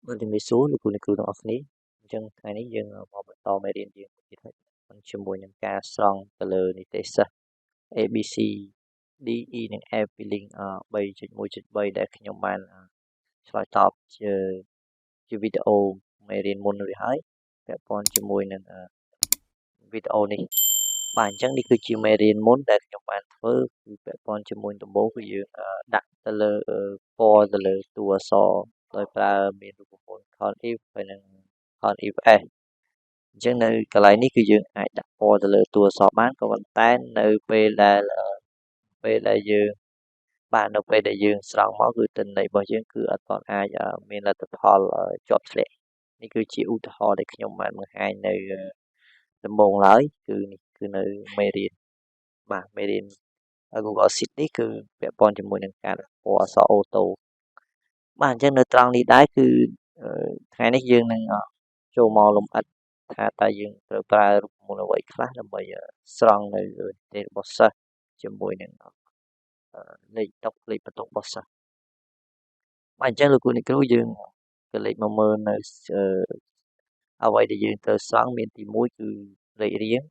Mìnhជំរាបសួរលោកគ្រូអ្នកគ្រូទាំងអស់គ្នាអញ្ចឹងថ្ងៃនេះយើងមកបន្តមេរៀនយើងទៀតហើយជាមួយនឹងការស្រង់ទៅលើនីតិសាស្ត្រ ABC DE និង F Feeling 3.1.3 ដែលខ្ញុំបានឆ្លើយតបជាវីដេអូមេរៀនមុនរួចហើយពាក់ព័ន្ធជាមួយនឹងវីដេអូនេះបាទអញ្ចឹងនេះគឺជាមេរៀនមុនដែលខ្ញុំបានធ្វើគឺពាក់ព័ន្ធជាមួយដំបូងគឺយើងដាក់ទៅលើពណ៌ទៅលើតួអក្សរដោយប្រើមានរូបមន្ត conif ហើយនិង conif s អញ្ចឹងនៅកន្លែងនេះគឺយើងអាចដាក់ពណ៌ទៅលើតួអក្សរបានក៏ប៉ុន្តែនៅពេលដែលយើងនៅពេលដែលយើងស្រង់មកគឺទិន្នន័យរបស់យើងគឺអត់ទាន់អាចមានលទ្ធផលជាប់ធ្លាក់នេះគឺជាឧទាហរណ៍ដែលខ្ញុំបានបង្ហាញនៅដំបូងឡើយគឺនេះគឺនៅមេរៀនមេរៀន Google Sheet នេះគឺពាក់ព័ន្ធជាមួយនឹងការដាក់ពណ៌អក្សរអូតូអញ្ចឹងនៅត្រង់នេះដែរគឺថ្ងៃនេះយើងនឹងចូលមកលម្អិតថាតើយើងត្រូវប្រើរូបមន្តអ្វីខ្លះដើម្បីស្រង់នៅនីតិរបស់សិស្សជាមួយនឹងលេខតុកលេខបន្ទុករបស់សិស្សអញ្ចឹងលោកគ្រូអ្នកគ្រូយើងក៏លេខមកមើលនៅអ្វីដែលយើងត្រូវស្រង់មានទី1គឺលេខរៀង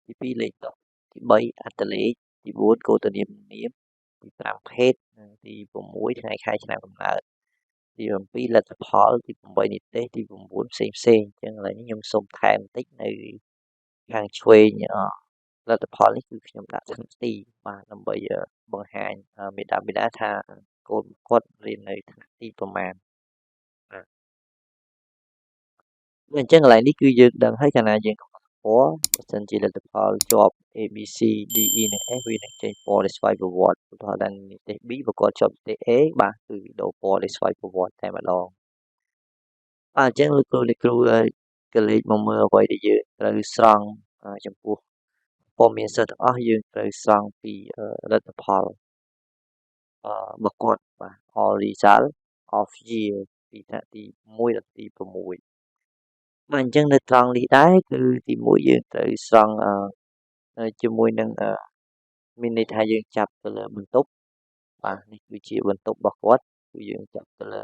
ទី2លេខតុកទី3អត្ថលេខទី4កូដនាមនាមទី5ភេទទី6ថ្ងៃខែឆ្នាំកំណើតទី7លទ្ធផលទី8នីតិទី9ផ្សេងអញ្ចឹងឥឡូវនេះខ្ញុំសូមថែមបន្តិចនៅខាងឆ្វេងលទ្ធផលនេះគឺខ្ញុំដាក់ថ្នាក់ទីដើម្បីបង្ហាញមេដាបេដាថាកូនគាត់រៀននៅថ្នាក់ទីប្រមាណអញ្ចឹងកន្លែងនេះគឺយើងដឹងហើយកាលណាយើងកំណត់ពណ៌បើសិនជាលទ្ធផលជាប់ A B C D E និង F វានឹងចេញពណ៌ដែលស្វ័យប្រវត្តិឧទាហរណ៍ដល់នីតិ B បើគាត់ជាប់នីតិ A គឺដូរពណ៌ដែលស្វ័យប្រវត្តិតែម្ដងអញ្ចឹងលោកគ្រូក៏លេខមកមើលអ្វីដែលយើងត្រូវស្រង់ចំពោះព័ត៌មានសិស្សទាំងអស់យើងត្រូវស្រង់ពីលទ្ធផលរបស់គាត់all result of year ពីថ្នាក់ទី1ដល់ទី6អញ្ចឹងនៅត្រង់នេះដែរគឺទី1យើងត្រូវស្រង់ជាមួយនឹងមានន័យថាយើងចាប់ទៅលើបន្ទប់នេះគឺជាបន្ទប់របស់គាត់គឺយើងចាប់ទៅលើ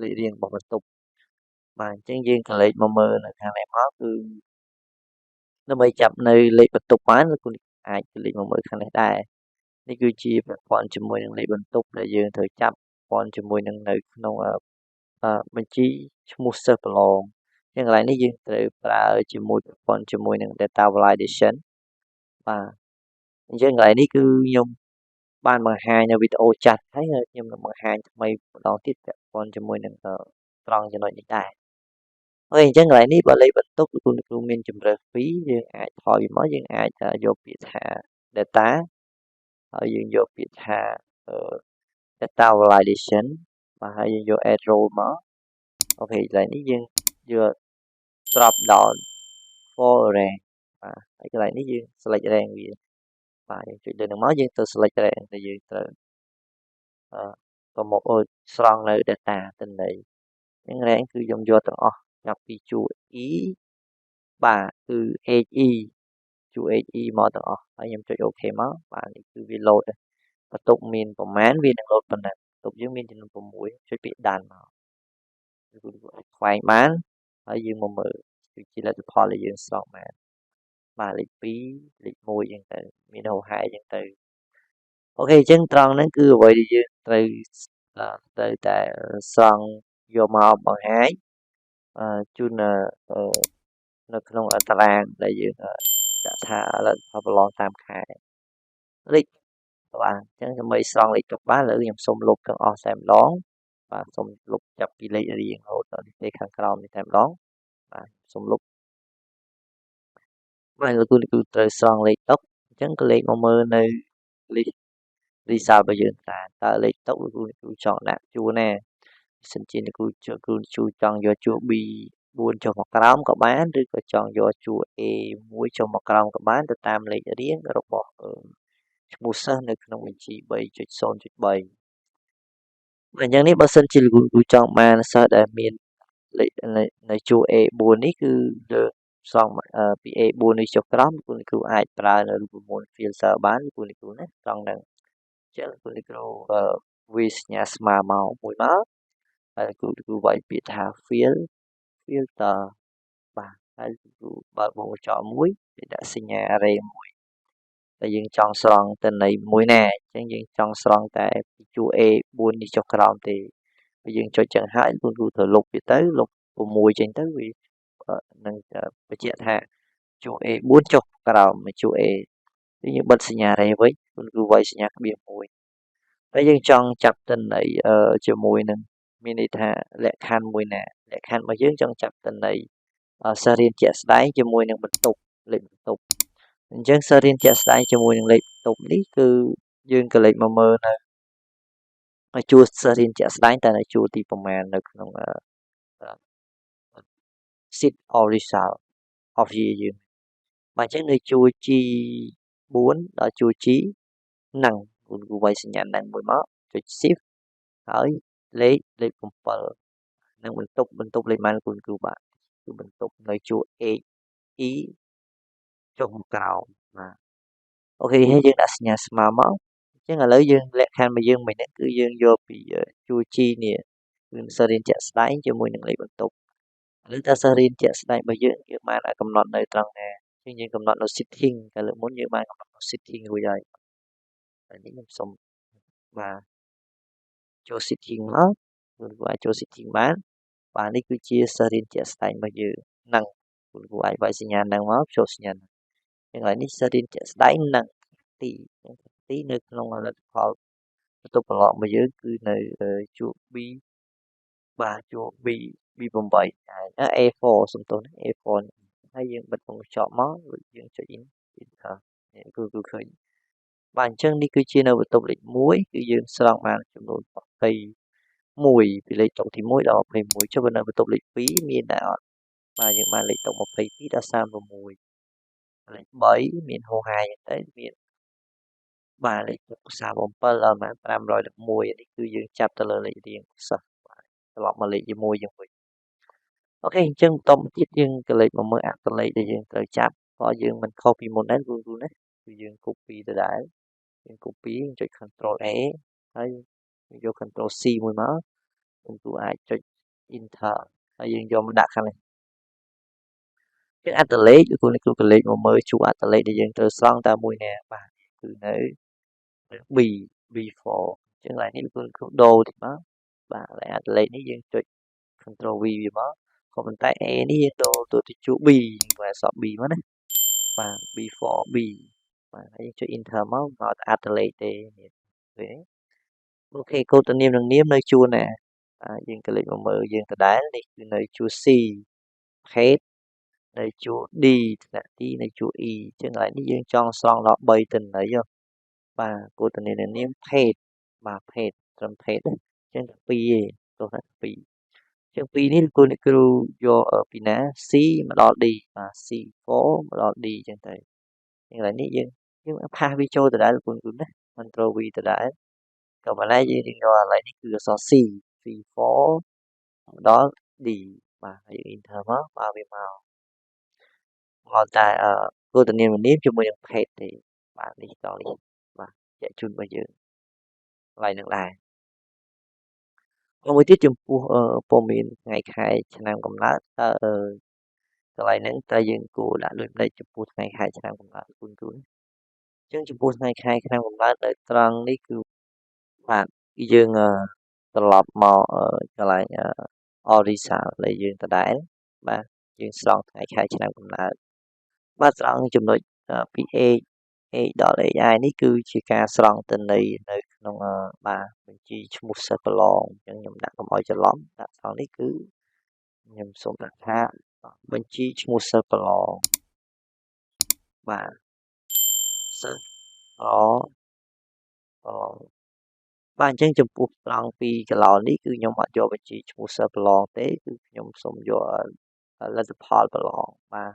លេខរៀងរបស់បន្ទប់អញ្ចឹងយើងក៏លេខមកមើលនៅខាងនេះមកគឺដើម្បីចាប់នៅលេខបន្ទប់បានគឺអាចលេខមកមើលខាងនេះដែរនេះគឺជាប្រព័ន្ធជាមួយនឹងលេខបន្ទប់ដែលយើងត្រូវចាប់ព័ន្ធជាមួយនឹងនៅក្នុងបញ្ជីឈ្មោះសិស្សប្រឡងអញ្ចឹងកន្លែងនេះយើងត្រូវប្រើជាមួយប្រព័ន្ធជាមួយនឹង data validation អញ្ចឹងកន្លែងនេះគឺខ្ញុំបានបង្ហាញនៅវីដេអូចាស់ហើយខ្ញុំនឹងបង្ហាញថ្មីម្ដងទៀតពាក់ព័ន្ធជាមួយនឹងត្រង់ចំណុចនេះដែរអញ្ចឹងកន្លែងនេះបើលេខបន្ទុកលោកគ្រូមានជម្រើស2យើងអាចថយមកយើងអាចយកពាក្យថា data ហើយយើងយកពាក្យថា data validation ហើយយើងយក add row មកអូខេកន្លែងនេះយើងយក drop down for rank ហើយកន្លែងនេះយើង select rank វាយើងចុចលើនឹងមកយើងទៅ select rank ដែលយើងត្រូវប្រមូលស្រង់នៅ data ទិន្នន័យអញ្ចឹង rank គឺខ្ញុំយកទាំងអស់ចាប់ពីជួរ E គឺ HE ជួរ HE មកទាំងអស់ហើយខ្ញុំចុច OK មកនេះគឺវា load បន្ទុកមានប្រមាណវានឹង load ប៉ុណ្ណឹងបន្ទុកយើងមានចំនួន6ចុចពាក្យ done មកអាចខ្វែងបានហើយយើងមកមើលគឺជាលទ្ធផលដែលយើងស្រង់បានលេខ2លេខ1អញ្ចឹងទៅមានហោហែអញ្ចឹងទៅអូខេអញ្ចឹងត្រង់ហ្នឹងគឺអ្វីដែលយើងត្រូវតែស្រង់យកមកបង្ហាញជូននៅក្នុងតារាងដែលយើងដាក់ថាលទ្ធផលប្រឡងតាមខែលេខអញ្ចឹងដើម្បីស្រង់លេខទុកបានឥឡូវខ្ញុំសូមលុបទាំងអស់តែម្ដងសូមលុបចាប់ពីលេខរៀងរហូតដល់លេខខាងក្រោមនេះតែម្ដងសូមលុបលោកគ្រូត្រូវស្រង់លេខតុកអញ្ចឹងក៏លេខមកមើលនៅលេខresult របស់យើងតើលេខតុកលោកគ្រូចង់ដាក់ជួរណាសិនជាលោកគ្រូចង់យកជួរ B4 ចុះមកក្រោមក៏បានឬក៏ចង់យកជួរ A1 ចុះមកក្រោមក៏បានទៅតាមលេខរៀងរបស់ឈ្មោះសិស្សនៅក្នុងបញ្ជី 3.0.3 អញ្ចឹងនេះបើសិនជាលោកគ្រូចង់បានសិស្សដែលមានលេខនៅជួរ A4 នេះគឺលើកស្រង់ពី A4 នេះចុះក្រោមលោកគ្រូអាចប្រើនៅរូបមន្ត filter បានលោកគ្រូណាត្រង់ហ្នឹងអញ្ចឹងលោកគ្រូវាសញ្ញាស្មើមកមួយមក ហើយគឺវាយពាក្យថា filter បាទហើយគឺបើកវងកញ្ចក់មួយវាដាក់សញ្ញា array មួយតែយើងចង់ស្រង់ទិន្នន័យមួយណាអញ្ចឹងយើងចង់ស្រង់តែពីជួរ A4 នេះចុះក្រោមទេពេលយើងចុចចឹងហើយគឺត្រូវលុបវាទៅលុប6ចេញទៅវានឹងបញ្ជាក់ថាជួរ A4 ចុះក្រោមមកជួរ A យើងបិទសញ្ញា array វិញគឺវាយសញ្ញាក្បៀសមួយហើយយើងចង់ចាប់ទិន្នន័យជាមួយនឹងមានន័យថាលក្ខខណ្ឌមួយណាលក្ខខណ្ឌរបស់យើងចង់ចាប់ទិន្នន័យសាររៀនជាក់ស្ដែងជាមួយនឹងបន្ទប់លេខបន្ទប់អញ្ចឹងសាររៀនជាក់ស្ដែងជាមួយនឹងលេខបន្ទប់នេះគឺយើងក៏លេខមកមើលនៅជួរសាររៀនជាក់ស្ដែងតែនៅជួរទីប្រមាណនៅក្នុងsheet or result of year យើងបាទអញ្ចឹងនៅជួរ G4 ដល់ជួរ G ហ្នឹងគឺវាយសញ្ញាហ្នឹងមួយមកចុច shift ហើយលេខ7នឹងបន្ទប់លេខម៉ានគឺបាទគឺបន្ទប់នៅជួរ A E ចុះមកក្រោមបាទអូខេហើយយើងដាក់សញ្ញាស្មើមកអញ្ចឹងឥឡូវយើងលក្ខខណ្ឌរបស់យើងមិញហ្នឹងគឺយើងយកពីជួរ G នេះគឺសាររៀនជាក់ស្ដែងជាមួយនឹងលេខបន្ទប់ឥឡូវតើសាររៀនជាក់ស្ដែងរបស់យើងបានកំណត់នៅត្រង់ណាអញ្ចឹងយើងកំណត់នៅ setting កាលលើកមុនយើងបានកំណត់នៅ setting រួចហើយហើយនេះខ្ញុំសុំបាទចូល setting មកគឺអាចចូល setting បានបាទនេះគឺជាសាររៀនជាក់ស្ដែងរបស់យើងហ្នឹងគឺអាចវាយសញ្ញាហ្នឹងមកចូលសញ្ញាហ្នឹងហើយនេះសាររៀនជាក់ស្ដែងហ្នឹងទីនៅក្នុងលទ្ធផលបន្ទប់ប្រឡងរបស់យើងគឺនៅជួរ B បាទជួរ B8 ហើយ A4 សំទោស A4 ហើយយើងបិទវងកញ្ចក់មករួចយើងចុច enter នេះគឺឃើញបាទអញ្ចឹងនេះគឺជានៅបន្ទប់លេខ1គឺយើងស្រង់បានចំនួន21ពីលេខតុទី1ដល់21ចុះបើនៅបន្ទប់លេខ2មានដែរអត់បាទយើងបានលេខតុ22ដល់36លេខ3មានហោហាយទៅមានបាទលេខ37ដល់511នេះគឺយើងចាប់ទៅលើលេខរៀងសិស្សបាទត្រឡប់មកលេខ1យើងវិញអូខេអញ្ចឹងបន្តទៀតយើងក៏លេខមកមើលអត្ថលេខដែលយើងត្រូវចាប់ព្រោះយើងមិនខុសពីមុនដែរគ្រូណាគឺយើង copy ទៅដែរយើង copy ចុច Ctrl A ហើយយក Ctrl C មួយមកគឺអាចចុច enter ហើយយើងយកមកដាក់ខាងនេះគឺអត្ថលេខគឺនេះគឺលេខមកមើលជួរអត្ថលេខដែលយើងត្រូវស្រង់តើមួយណាបាទគឺនៅ B4 អញ្ចឹងឡើយនេះគឺដូរតិចមកបាទហើយអត្ថលេខនេះយើងចុច Ctrl V វាមកក៏ប៉ុន្តែ A នេះយើងដូរទៅជួរ B យើងអក្សរ B មកណាបាទ B4B បាទហើយយើងចុច enter មកអត់អត្ថលេខទេនេះឃើញអូខេកូដនាមនឹងនាមនៅជួរណាយើងក៏លេខមកមើលយើងដដែលនេះគឺនៅជួរ C page នៅជួរ D ថ្នាក់ទីនៅជួរ E អញ្ចឹងឡើយនេះយើងចង់ស្រង់ដល់3ទិន្នន័យបាទកូដនាម page បាទ page ត្រឹម page អញ្ចឹង2ទេទោះថា2អញ្ចឹង2នេះគ្រូយកពីណា C មកដល់ D បាទ C4 មកដល់ D អញ្ចឹងទៅអញ្ចឹងឡើយនេះយើងផាសវាចូលដដែលគ្រូណា Ctrl V ដដែលក៏ប៉ុន្តែយើងយកឥឡូវនេះគឺអក្សរ C C4 មកដល់ D បាទហើយ enter មកបើវាមកតែគោលនាមជាមួយនឹង page ទេបាទនេះតនេះបាទជាក់ជូនរបស់យើងកន្លែងនឹងដែរមួយទៀតចំពោះព័ត៌មានថ្ងៃខែឆ្នាំកំណើតតើកន្លែងហ្នឹងតើយើងគួរដាក់លុយផ្លេចចំពោះថ្ងៃខែឆ្នាំកំណើតគុណអញ្ចឹងចំពោះថ្ងៃខែឆ្នាំកំណើតនៅត្រង់នេះគឺបាទយើងត្រឡប់មកកន្លែងOrisa ដែលយើងដដែលបាទយើងស្រង់ថ្ងៃខែឆ្នាំកំណើតបាទស្រង់ចំណុចពី A ដល់ AI នេះគឺជាការស្រង់ទិន្នន័យនៅក្នុងបាទបញ្ជីឈ្មោះសិស្សប្រឡងអញ្ចឹងខ្ញុំដាក់កុំឲ្យច្រឡំដាក់ស្រង់នេះគឺខ្ញុំសូមដាក់ថាបញ្ជីឈ្មោះសិស្សប្រឡងបាទសិស្សប្រឡងបាទអញ្ចឹងចំពោះត្រង់ពីកន្លងនេះគឺខ្ញុំអត់យកបញ្ជីឈ្មោះសិស្សប្រឡងទេគឺខ្ញុំសូមយកលទ្ធផលប្រឡងបា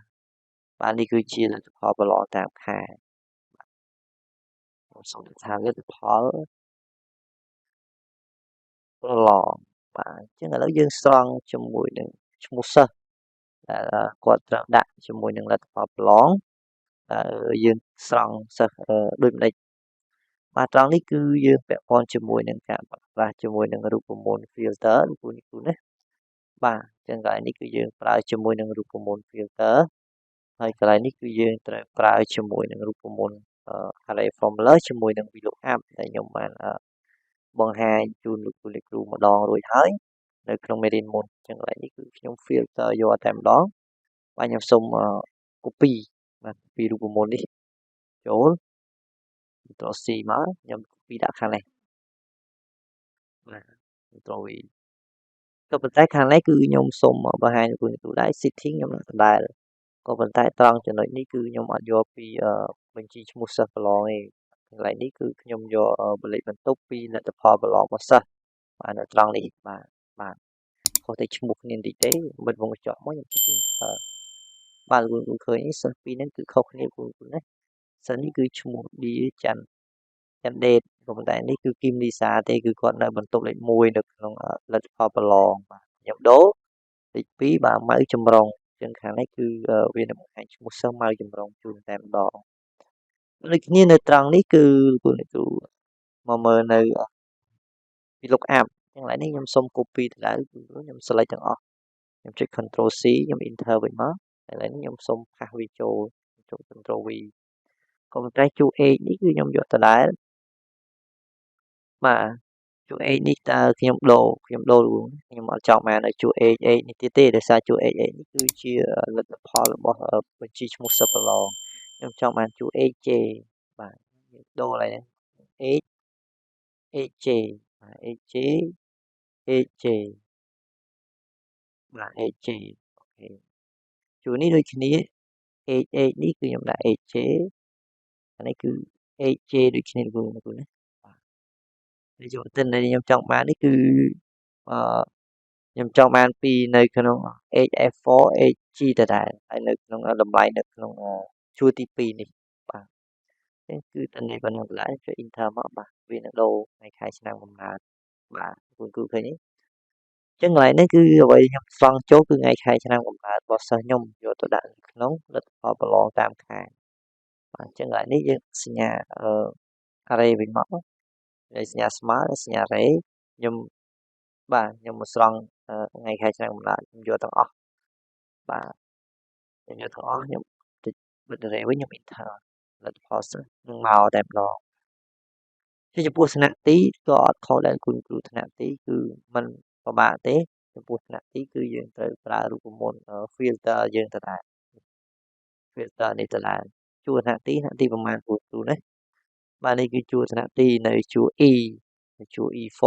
ទនេះគឺជាលទ្ធផលប្រឡងតាមខែខ្ញុំសូមថាលទ្ធផលប្រឡងបាទអញ្ចឹងឥឡូវយើងស្រង់ជាមួយនឹងឈ្មោះសិស្សដែលគាត់ត្រូវដាក់ជាមួយនឹងលទ្ធផលប្រឡងយើងស្រង់សិស្សដូចម្ដេច បាទត្រង់នេះគឺយើងពាក់ព័ន្ធជាមួយនឹងការប្រើជាមួយនឹងរូបមន្ត filter នេះណាបាទអញ្ចឹងកន្លែងនេះគឺយើងប្រើជាមួយនឹងរូបមន្ត filter ហើយកន្លែងនេះគឺយើងត្រូវប្រើជាមួយនឹងរូបមន្តarray formula ជាមួយនឹង VLOOKUP ដែលខ្ញុំបានបង្ហាញជូនលោកគ្រូម្ដងរួចហើយនៅក្នុងមេរៀនមុនអញ្ចឹងកន្លែងនេះគឺខ្ញុំ filter យកតែម្ដងបាទខ្ញុំសូម copy បាទ copy រូបមន្តនេះចូល Ctrl C មកខ្ញុំ copy ដាក់ខាងនេះបាទ Ctrl V ក៏ប៉ុន្តែខាងនេះគឺខ្ញុំសូមបង្ហាញលោកគ្រូដែរ setting ខ្ញុំដាក់ដដែលក៏ប៉ុន្តែត្រង់ចំណុចនេះគឺខ្ញុំអត់យកពីបញ្ជីឈ្មោះសិស្សប្រឡងទេកន្លែងនេះគឺខ្ញុំយកបលេខបន្ទប់ពីលទ្ធផលប្រឡងរបស់សិស្សបាទនៅត្រង់នេះបាទខុសតែឈ្មោះគ្នាបន្តិចទេមិនវងកញ្ចក់មកខ្ញុំជិះបាទលោកគ្រូឃើញសិស្សពីរហ្នឹងគឺខុសគ្នាគ្រូណាសិស្សនេះគឺឈ្មោះ D ច័ន្ទដេតក៏ប៉ុន្តែនេះគឺគីមលីសាទេគឺគាត់នៅបន្ទប់លេខ1នៅក្នុងលទ្ធផលប្រឡងបាទខ្ញុំដូរលេខ2បាទម៉ៅចម្រុងអញ្ចឹងខាងនេះគឺវានឹងបង្ហាញឈ្មោះសិស្សម៉ៅចម្រុងជូនតែម្ដងដូចគ្នានៅត្រង់នេះគឺលោកគ្រូមកមើលនៅពី lookup អញ្ចឹងឡើយនេះខ្ញុំសូម copy ទៅដែរខ្ញុំ select ទាំងអស់ខ្ញុំចុច Ctrl C ខ្ញុំ enter វិញមកឥឡូវនេះខ្ញុំសូមផាសវាចូលចុច Ctrl V ក៏ប៉ុន្តែជួរ A នេះគឺខ្ញុំយកទៅដែរបាទជួរ A នេះតើខ្ញុំដូរខ្ញុំអត់ចង់បាននៅជួរ A នេះទៀតទេដោយសារជួរ A នេះគឺជាលទ្ធផលរបស់បញ្ជីឈ្មោះសិស្សប្រឡងខ្ញុំចង់បានជួរ AJ បាទដូរឡើយហ្នឹង AJ បាទ AJ បាទ AJ អូខេជួរនេះដូចគ្នា AH នេះគឺខ្ញុំដាក់ AJ អានេះគឺ AJ ដូចគ្នាគ្រូណាបាទនេះយកទិន្នន័យខ្ញុំចង់បាននេះគឺខ្ញុំចង់បានពីនៅក្នុង HF4 HG ដដែលហើយនៅក្នុងតម្លៃនៅក្នុងជួរទី2នេះបាទនេះគឺទិន្នន័យប៉ុណ្ណឹងដែរចុច enter មកបាទវានឹងដូរថ្ងៃខែឆ្នាំកំណើតបាទគ្រូឃើញទេអញ្ចឹងកន្លែងនេះគឺអ្វីខ្ញុំស្វង់ចូលគឺថ្ងៃខែឆ្នាំកំណើតរបស់សិស្សខ្ញុំយកទៅដាក់ក្នុងលទ្ធផលប្រឡងតាមខែបាទអញ្ចឹងកន្លែងនេះយើងសញ្ញាarray វិញមកសញ្ញា smart សញ្ញា array ខ្ញុំមកស្រង់ថ្ងៃខែឆ្នាំកំណើតខ្ញុំយកទាំងអស់បាទខ្ញុំយកទាំងអស់ខ្ញុំចុចបិទ array វិញខ្ញុំ enter លទ្ធផលសិស្សនឹងមកតែម្ដងចំពោះថ្នាក់ទីក៏អត់ខុសដែរគ្រូថ្នាក់ទីគឺมันពិបាកទេចំពោះថ្នាក់ទីគឺយើងត្រូវប្រើរូបមន្ត filter យើងទៅដែរ filter នេះទៅដែរជួរថ្នាក់ទីប្រមាណគ្រូណាបាទនេះគឺជួរថ្នាក់ទីនៅជួរ E ជួរ E4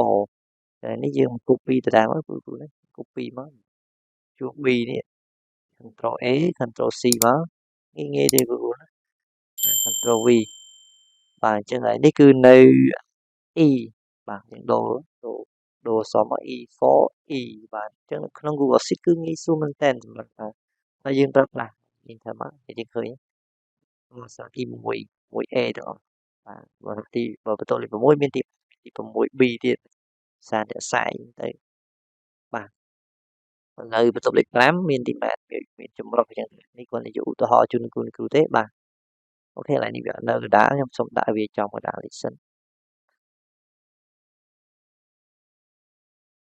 តែនេះយើង copy ទៅដែរមកគ្រូណា copy មកជួរ B នេះ Ctrl A Ctrl C មកងាយទេគ្រូណា Ctrl V បាទអញ្ចឹងហើយនេះគឺនៅ E បាទយើងដូរសមមក E4 E បាទអញ្ចឹងក្នុង Google Sheet គឺងាយស្រួលមែនតើសម្រាប់ហើយយើងប្រើប្រាស់ enter មកយើងឃើញសាទី1A ទាំងអស់បាទបន្ទប់លេខ6មានទី 6B ទៀតសារតែខ្សែទៅបាទនៅបន្ទប់លេខ5មានទីម៉ាតមានចម្រុះអញ្ចឹងនេះគាត់និយាយឧទាហរណ៍ជូនគ្រូទេបាទអូខេឥឡូវនេះវានៅកណ្ដាលខ្ញុំសូមដាក់វាចំកណ្ដាលនេះសិន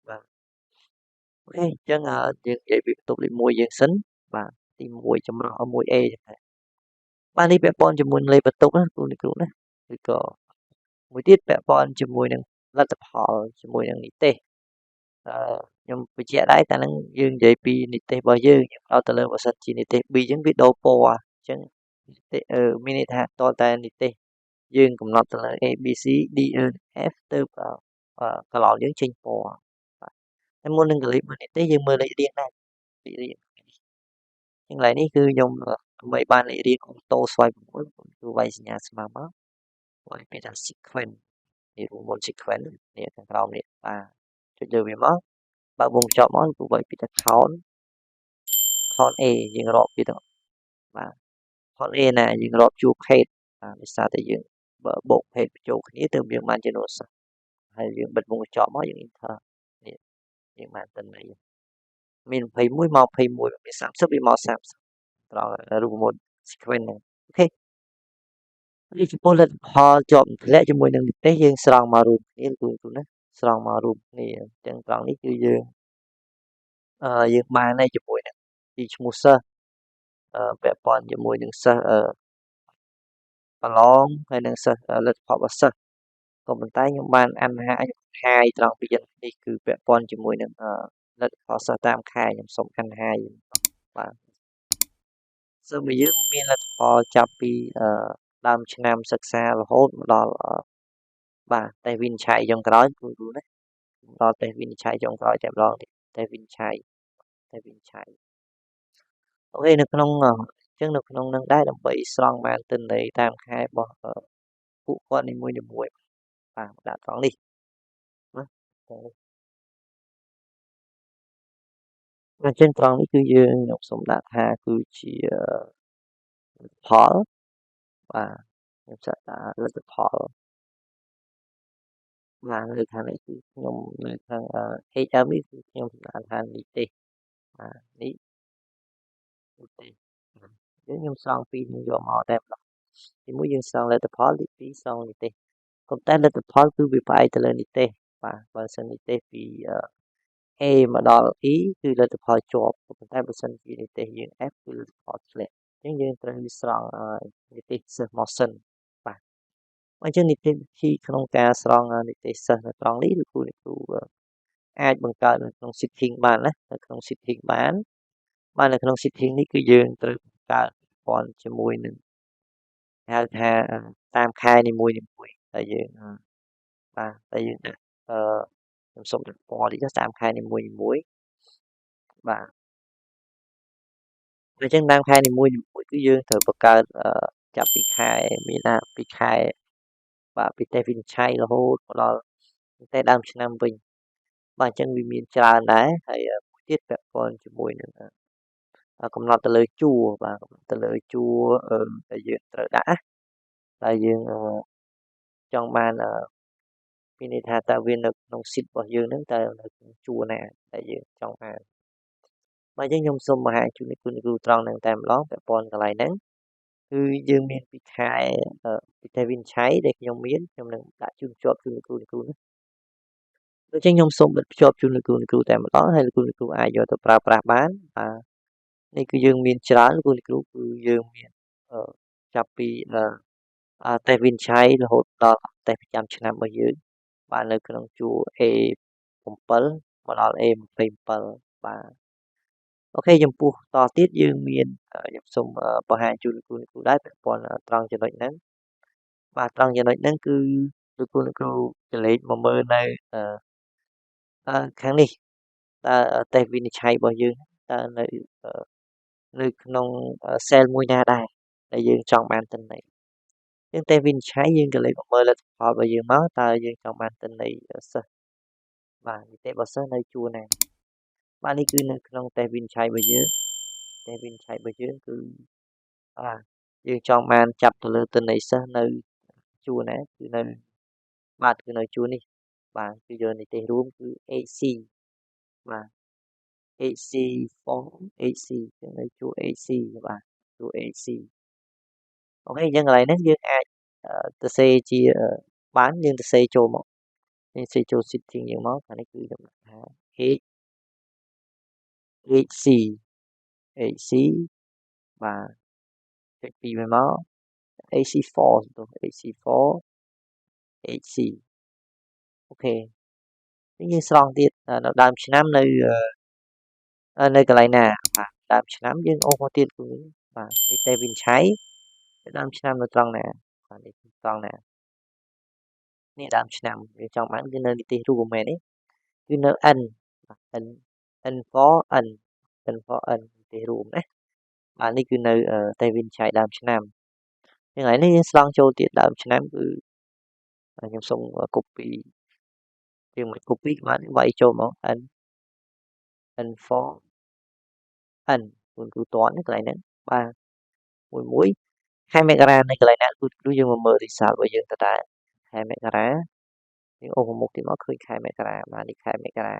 បាទអូខេអញ្ចឹងយើងនិយាយពីបន្ទប់លេខ1យើងសិនបាទទី1ចម្រុះ 1A ចឹងដែរបាទនេះពាក់ព័ន្ធជាមួយលេខបន្ទប់ណាគ្រូណាឬក៏មួយទៀតពាក់ព័ន្ធជាមួយនឹងលទ្ធផលជាមួយនឹងនិទេសខ្ញុំបញ្ជាក់ដែរតែនឹងយើងនិយាយពីនិទេសរបស់យើងផ្ដោតទៅលើបើសិនជានិទេស B អញ្ចឹងវាដូរពណ៌អញ្ចឹងមានន័យថាតតែនិទេសយើងកំណត់ទៅលើ A B C D E F ទៅកន្លងយើងចេញពណ៌បាទហើយមុននឹងកលិបមើលនិទេសយើងមើលលេខរៀងដែរលេខរៀងចឹងឡើយនេះគឺខ្ញុំដើម្បីបានលេខរៀងអូតូស្វ័យប្រវត្តិគឺវាយសញ្ញាស្មើមកវាយពាក្យថា sequence នេះរួមមុន sequence នេះខាងក្រោមនេះបាទចុចលើវាមកបើកវងចប់មកគឺវាយពាក្យថា count A យើងរាប់វាទាំងបាទ count A ណាយើងរាប់ជួរ page បាទដោយសារតែយើងបើបូក page បញ្ចូលគ្នាទើបយើងបានចំនួនសិស្សហើយយើងបិទវងកញ្ចក់មកយើង enter នេះយើងបានទិន្នន័យមាន21មក21មាន30វាមក30ត្រង់រូបមន្ត sequence ហ្នឹងអូខេ នេះចំពោះលទ្ធផលជាប់ធ្លាក់ជាមួយនឹងនិទេសយើងស្រង់មករួមគ្នាទូណាស្រង់មករួមគ្នាអញ្ចឹងត្រង់នេះគឺយើងបានហើយជាមួយនឹងទីឈ្មោះសិស្សពាក់ព័ន្ធជាមួយនឹងសិស្សប្រឡងហើយនឹងសិស្សលទ្ធផលរបស់សិស្សក៏ប៉ុន្តែខ្ញុំបានអានហាយត្រង់ពីនេះគឺពាក់ព័ន្ធជាមួយនឹងលទ្ធផលសិស្សតាមខែខ្ញុំសូមអានហាយបាទសិស្សមួយយើងមានលទ្ធផលចាប់ពីដើមឆ្នាំសិក្សារហូតមកដល់បាទតែវិនិច្ឆ័យចុងក្រោយគ្រូណាដល់តែវិនិច្ឆ័យចុងក្រោយតែម្ដងតែវិនិច្ឆ័យអូខេនៅក្នុងអញ្ចឹងនៅក្នុងនឹងដែរដើម្បីស្រង់បានទិន្នន័យតាមខែរបស់ពួកគាត់នីមួយបាទដាក់ត្រង់នេះណាអញ្ចឹងត្រង់នេះគឺយើងខ្ញុំសូមដាក់ថាគឺជាផលបាទខ្ញុំចាត់ថាលទ្ធផលបាទនៅខាងនេះគឺខ្ញុំនៅខាងHM នេះគឺខ្ញុំដាក់ថានិទេសបាទនេះនិទេសខ្ញុំស្រង់ពីខ្ញុំយកមកតែម្ដងទីមួយយើងស្រង់លទ្ធផលទីពីរស្រង់និទេសប៉ុន្តែលទ្ធផលគឺវាផ្អែកទៅលើនិទេសបាទបើសិននិទេសពីA មកដល់ E គឺលទ្ធផលជាប់ប៉ុន្តែបើសិនជានិទេសយើង F គឺលទ្ធផលធ្លាក់អញ្ចឹងយើងត្រូវស្រង់និទេសសិស្សមកសិនបាទអញ្ចឹងនីតិវិធីក្នុងការស្រង់និទេសសិស្សនៅត្រង់នេះលោកគ្រូអាចបង្កើតនៅក្នុង setting បានណានៅក្នុង setting បាននៅក្នុង setting នេះគឺយើងត្រូវបង្កើតព័ន្ធជាមួយនឹងហៅថាតាមខែនីមួយតែយើងបាទតែយើងដាក់ខ្ញុំសូមដាក់ពណ៌នេះតាមខែនីមួយបាទអញ្ចឹងតាមខែនីមួយគឺយើងត្រូវបង្កើតចាប់ពីខែមីនាពីខែបាទពីតែវិនិច្ឆ័យរហូតមកដល់តែដើមឆ្នាំវិញបាទអញ្ចឹងវាមានច្រើនដែរហើយមួយទៀតពាក់ព័ន្ធជាមួយនឹងកំណត់ទៅលើជួរបាទកំណត់ទៅលើជួរដែលយើងត្រូវដាក់តែយើងចង់បានមានន័យថាតើវានៅក្នុង sheet របស់យើងហ្នឹងតើនៅក្នុងជួរណាដែលយើងចង់បានបាទអញ្ចឹងខ្ញុំសូមបង្ហាញជូនលោកគ្រូត្រង់ហ្នឹងតែម្ដងពាក់ព័ន្ធកន្លែងហ្នឹងគឺយើងមានពីខែពីតែវិនិច្ឆ័យដែលខ្ញុំមានខ្ញុំនឹងដាក់ជូនជាប់ជូនលោកគ្រូណាដូច្នេះខ្ញុំសូមបិទភ្ជាប់ជូនលោកគ្រូតែម្ដងហើយលោកគ្រូអាចយកទៅប្រើប្រាស់បានបាទនេះគឺយើងមានច្រើនលោកគ្រូគឺយើងមានចាប់ពីតេស្តវិនិច្ឆ័យរហូតដល់តេស្តប្រចាំឆ្នាំរបស់យើងបាទនៅក្នុងជួរ A7 មកដល់ A27 បាទអូខេចំពោះតទៀតយើងមានខ្ញុំសូមបង្ហាញជូនលោកគ្រូដែរពាក់ព័ន្ធត្រង់ចំណុចហ្នឹងបាទត្រង់ចំណុចហ្នឹងគឺលោកគ្រូចលេខមកមើលនៅខាងនេះតើតេស្តវិនិច្ឆ័យរបស់យើងតើនៅក្នុង cell មួយណាដែរដែលយើងចង់បានទិន្នន័យយើងតេស្តវិនិច្ឆ័យយើងក៏លេខមកមើលលទ្ធផលរបស់យើងមកតើយើងចង់បានទិន្នន័យសិស្សបាទនីតិរបស់សិស្សនៅជួរណាបាទនេះគឺនៅក្នុងតេស្តវិនិច្ឆ័យរបស់យើងតេស្តវិនិច្ឆ័យរបស់យើងគឺយើងចង់បានចាប់ទៅលើទិន្នន័យសិស្សនៅជួរណាគឺនៅបាទគឺនៅជួរនេះបាទគឺយកនីតិរួមគឺ AC បាទ AC4 AC នៅជួរ AC បាទជួរ AC អូខេអញ្ចឹងកន្លែងហ្នឹងយើងអាចទៅសេជាបានយើងទៅសេចូលមកយើងសេចូល setting យើងមកខាងនេះគឺខ្ញុំដាក់ថា HC បាទចុច2មក AC4 ទៅ AC4 HC អូខេយើងស្រង់ទៀតនៅដើមឆ្នាំនៅកន្លែងណាបាទដើមឆ្នាំយើងអូសមកទៀតគឺបាទនេះតែវិនិច្ឆ័យដើមឆ្នាំនៅត្រង់ណាបាទនេះត្រង់ណានេះដើមឆ្នាំយើងចង់បានគឺនៅនីតិរួមមែនទេគឺនៅ N N for N N for N នីតិរួមណាបាទនេះគឺនៅតែវិនិច្ឆ័យដើមឆ្នាំយ៉ាងไรនេះយើងស្រង់ចូលទៀតដើមឆ្នាំគឺខ្ញុំសូម copy យើងមិន copy បាទវាយចូលមក N for N គូតន់កន្លែងហ្នឹងបាទមួយខែមករានៅកន្លែងណាគឺយើងមកមើល result របស់យើងទៅដែរខែមករាយើងអូសមុខទៀតមកឃើញខែមករាបាទនេះខែមករា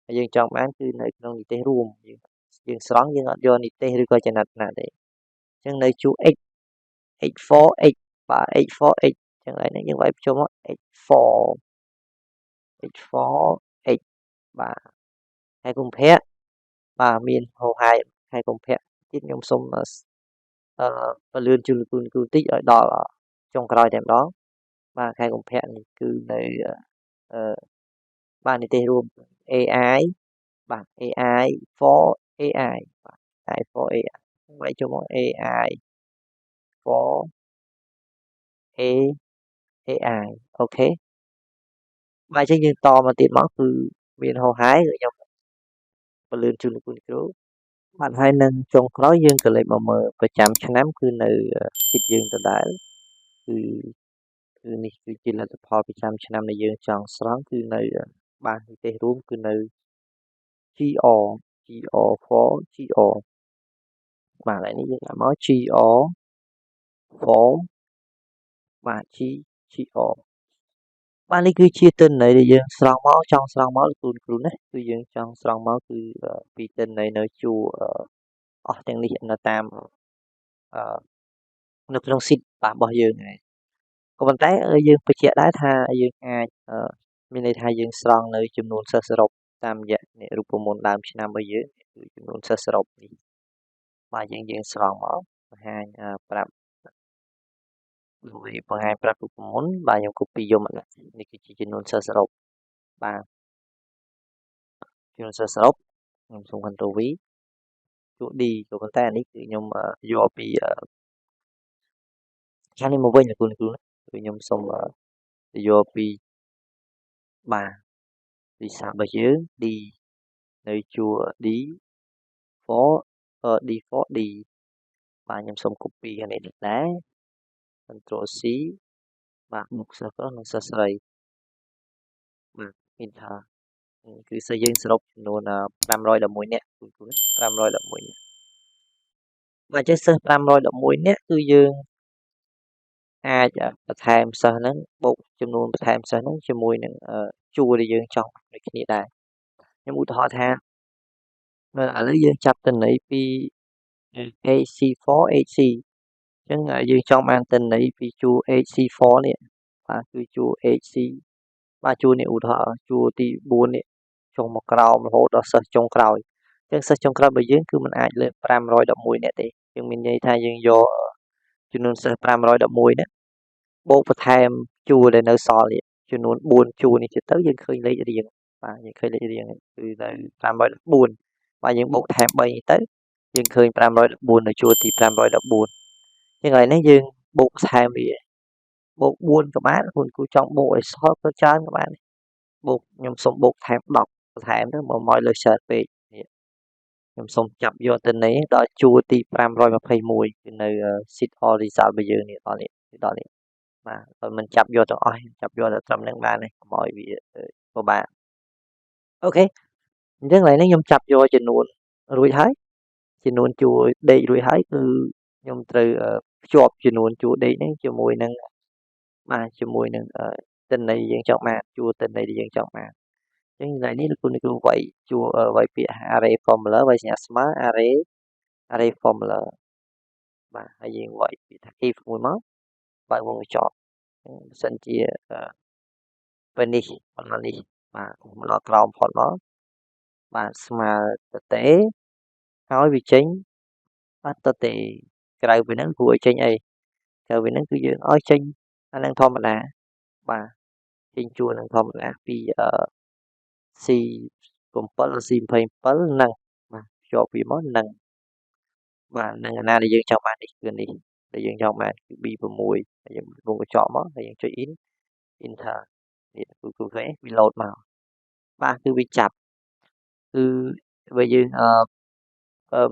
ហើយយើងចង់បានគឺនៅក្នុងនិទេសរួមយើងស្រង់យើងអត់យកនិទេសឬក៏ចំណាត់ណាទេអញ្ចឹងនៅជួរ X4X បាទ H4H ចឹងឥឡូវនេះយើងវាយបញ្ចូលមក H4H បាទហើយកុម្ភៈបាទមានហោហាយហើយកុម្ភៈទៀតខ្ញុំសូមពន្លឿនជូនលោកគ្រូបន្តិចឲ្យដល់ចុងក្រោយតែម្ដងបាទខែកុម្ភៈនេះគឺនៅបាទនិទេសរួម AI បាទ AI for AI បាទ AI for AI វាយចូលមក AI for AI អូខេបាទអញ្ចឹងយើងតមកទៀតមកគឺមានហោហាយខ្ញុំពន្លឿនជូនលោកគ្រូបាទហើយនឹងចុងក្រោយយើងក៏លេខមកមើលប្រចាំឆ្នាំគឺនៅស៊ីតយើងដដែលគឺនេះគឺជាលទ្ធផលប្រចាំឆ្នាំដែលយើងចង់ស្រង់គឺនៅបាទនិទេសរួមគឺនៅ GR បាទឥឡូវនេះយើងដាក់មក GR បាទ GR បាទនេះគឺជាទិន្នន័យដែលយើងស្រង់មកចង់ស្រង់មកលោកគ្រូណាគឺយើងចង់ស្រង់មកគឺពីទិន្នន័យនៅជួរអស់ទាំងនេះនៅតាមនៅក្នុងស៊ីតរបស់យើងហើយក៏ប៉ុន្តែយើងបញ្ជាក់ដែរថាយើងអាចមានន័យថាយើងស្រង់នៅចំនួនសិស្សសរុបតាមរយៈអ្នករូបមន្តដើមឆ្នាំរបស់យើងគឺចំនួនសិស្សសរុបនេះបាទយើងស្រង់មកបង្ហាញប្រាប់បង្ហាញប្រាប់រូបមន្តបាទខ្ញុំ copy យកមកនេះគឺជាចំនួនសិស្សសរុបបាទចំនួនសិស្សសរុបខ្ញុំសូម Ctrl V ជួ D ក៏ប៉ុន្តែអានេះគឺខ្ញុំយកពីខាងនេះមកវិញលោកគ្រូគឺខ្ញុំសូមយកពីបាទវិសារបស់យើង D នៅជួរ D for D4D បាទខ្ញុំសូម copy ខាងនេះដែរ Ctrl C បាទមុខសិស្សប្រុសនិងសិស្សស្រីបាទ Enter គឺសិស្សយើងសរុបចំនួន511នាក់គ្រូ511នាក់បាទអញ្ចឹងសិស្ស511នាក់គឺយើងអាចបន្ថែមសិស្សហ្នឹងបូកចំនួនបន្ថែមសិស្សហ្នឹងជាមួយនឹងជួរដែលយើងចង់ដូចគ្នាដែរខ្ញុំឧទាហរណ៍ថាឥឡូវយើងចាប់ទិន្នន័យពី HC4 HC អញ្ចឹងយើងចង់បានទិន្នន័យពីជួរ HC4 នេះបាទគឺជួរ HC បាទជួរនេះឧទាហរណ៍ជួរទី4នេះចុងមកក្រោមរហូតដល់សិស្សចុងក្រោយអញ្ចឹងសិស្សចុងក្រោយរបស់យើងគឺมันអាចលើក511នាក់ទេយើងមានន័យថាយើងយកចំនួនសិស្ស511នាក់បូកបន្ថែមជួរដែលនៅសល់នេះចំនួន4ជួរនេះទៅយើងឃើញលេខរៀងបាទយើងឃើញលេខរៀងគឺនៅ514បាទយើងបូកថែម3ទៅយើងឃើញ514នៅជួរទី514ចឹងឥឡូវនេះយើងបូកថែមវាបូក4ក៏បានគុណគ្រូចង់បូកឲ្យសល់ក៏ច្រើនក៏បានបូកខ្ញុំសុំបូកថែម10បន្ថែមទៅមកលើច្រើនពេកខ្ញុំសូមចាប់យកទិន្នន័យដល់ជួរទី521គឺនៅ sheet all result របស់យើងនេះដល់នេះបាទបើមិនចាប់យកទាំងអស់ចាប់យកតែត្រឹមហ្នឹងបានទេកុំឲ្យវាពិបាកអូខេអញ្ចឹងឥឡូវនេះខ្ញុំចាប់យកចំនួនរួចហើយចំនួនជួរដេករួចហើយគឺខ្ញុំត្រូវភ្ជាប់ចំនួនជួរដេកហ្នឹងជាមួយនឹងបាទជាមួយនឹងទិន្នន័យយើងចង់បានជួរទិន្នន័យដែលយើងចង់បានអញ្ចឹងថ្ងៃនេះលោកគ្រូវាយជួរវាយពាក្យ array formula វាយសញ្ញាស្មើ array formula បាទហើយយើងវាយពាក្យថា if មួយមកបើវងចប់បើសិនជាពេលនេះបន្តនេះបាទមកដល់ក្រោមផុតមកបាទស្មើទៅទេហើយវាចេញបាទទៅទេក្រៅពីហ្នឹងគួរឲ្យចេញអីក្រៅពីហ្នឹងគឺយើងឲ្យចេញអានឹងធម្មតាបាទចេញជួរនឹងធម្មតាពីC7 C27ហ្នឹងបាទភ្ជាប់វាមកហ្នឹងបាទនឹងអាណាដែលយើងចង់បាននេះគឺនេះដែលយើងចង់បានគឺ B6 ហើយយើងវងកញ្ចក់មកហើយយើងចុច Enter នេះគឺឃើញវា load មកបាទគឺវាចាប់គឺបើយើង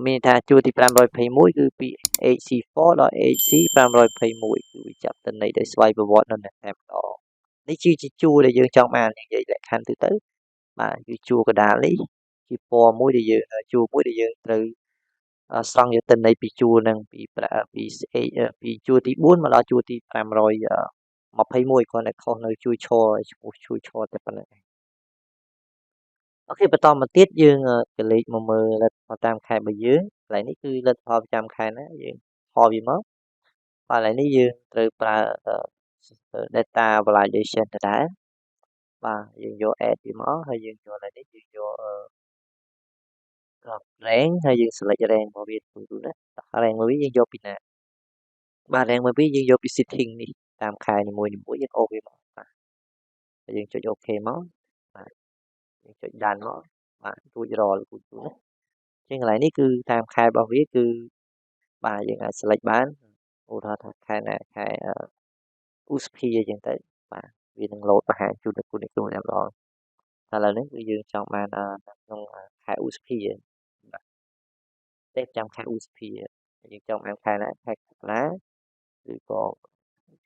មានថាជួរទី521គឺពី HC4 ដល់ HC 521គឺវាចាប់ទិន្នន័យដោយស្វ័យប្រវត្តិនៅតែម្ដងនេះជាជួរដែលយើងចង់បាននិយាយលក្ខខណ្ឌទៅបាទគឺជួរកដាលនេះជាពណ៌មួយដែលយើងជួរមួយដែលយើងត្រូវស្រង់យកទិន្នន័យពីជួរនឹងពីជួរទី4មកដល់ជួរទី521គ្រាន់តែខុសនៅជួយឈរឈ្មោះជួយឈរតែប៉ុណ្្នឹងអូខេបន្តមកទៀតយើងក៏លេខមកមើលលទ្ធផលតាមខែរបស់យើងកន្លែងនេះគឺលទ្ធផលប្រចាំខែណាយើងខលវាមក បាទឥឡូវនេះយើងត្រូវប្រើ data validation ដដែលបាទយើងយក add វាមកហើយយើងយកឥឡូវនេះយើងយក rank ហើយយើង select rank របស់វាទូណា rank របស់វាយើងយកពីណាបាទ rank របស់វាយើងយកពី setting នេះតាមខែនីមួយៗយើងអូសវាមកបាទហើយយើងចុច OK មកបាទយើងចុច done មកបាទរួចរាល់ទូណាជាងកន្លែងនេះគឺតាមខែរបស់វាគឺបាទយើងអាច select បានឧទាហរណ៍ថាខែណាខែឧសភាអញ្ចឹងទៅបាទវានឹង load បង្ហាញជូនដល់គុណគ្រូតែម្ដងឥឡូវនេះគឺយើងចង់បានក្នុងខែឧសភាបាទទេចាំខែឧសភាយើងចង់បានខែណាខែកក្កដាឬក៏